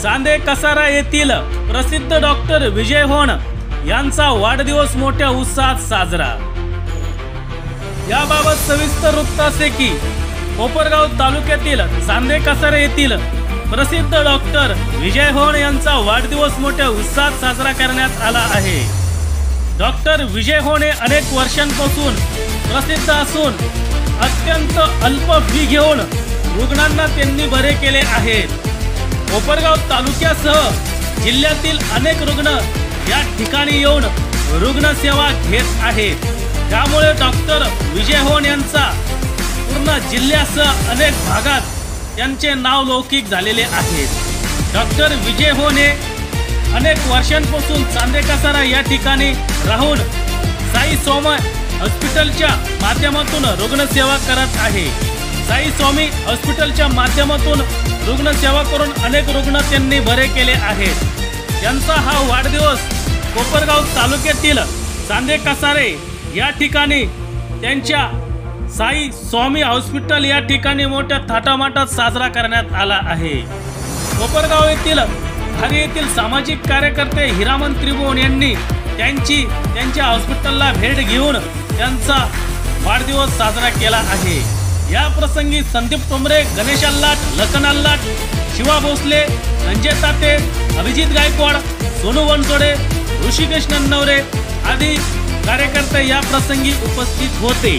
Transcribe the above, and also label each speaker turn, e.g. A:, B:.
A: चांदे कसारा येथील प्रसिद्ध डॉक्टर विजय होण यांचा वाढदिवस मोठ्या उत्साहात साजरा। याबाबत सविस्तर वृत्त असे की कोपरगाव तालुक्यातील चांदे कसारा येथील प्रसिद्ध डॉक्टर विजय होण यांचा वाढदिवस मोठ्या उत्साहात साजरा करण्यात आला आहे। डॉक्टर विजय होण हे अनेक वर्षांपासून प्रसिद्ध असून अत्यंत अल्प फी घेऊन रुग्णांना त्यांनी बरे केले आहेत। कोपरगाव तालुक्यासह जिल्ह्यातील अनेक रुग्ण या ठिकाणी येऊन रुग्णसेवा घेत आहेत। त्यामुळे डॉक्टर विजय होण यांचा पूर्ण जिल्ह्यासह अनेक भागात त्यांचे नाव लौकिक झालेले आहेत। डॉक्टर विजय होण हे अनेक वर्षांपासून चांदे कसारा या ठिकाणी राहून साई स्वामी हॉस्पिटलच्या माध्यमातून रुग्णसेवा करत आहे। साई स्वामी हॉस्पिटलच्या माध्यमातून रुग्णसेवा करून अनेक रुग्ण त्यांनी बरे केले आहेत। त्यांचा हा वाढदिवस कोपरगाव तालुक्यातील चांदे कसारे या ठिकाणी त्यांच्या साई स्वामी हॉस्पिटल या ठिकाणी मोठ्या थाटामाटात साजरा करण्यात आला आहे। कोपरगाव येथील धारी येथील सामाजिक कार्यकर्ते हिरामन त्रिभुवन यांनी त्यांच्या हॉस्पिटलला भेट घेऊन त्यांचा वाढदिवस साजरा केला आहे। या प्रसंगी संदीप टोमरे, गणेश अल्लाट, लखन अल्लाट, शिवा भोसले, संजय ताते, अभिजित गायकवाड, सोनू वनसोडे, ऋषिकेश नन्नवरे आदी कार्यकर्ते या प्रसंगी उपस्थित होते।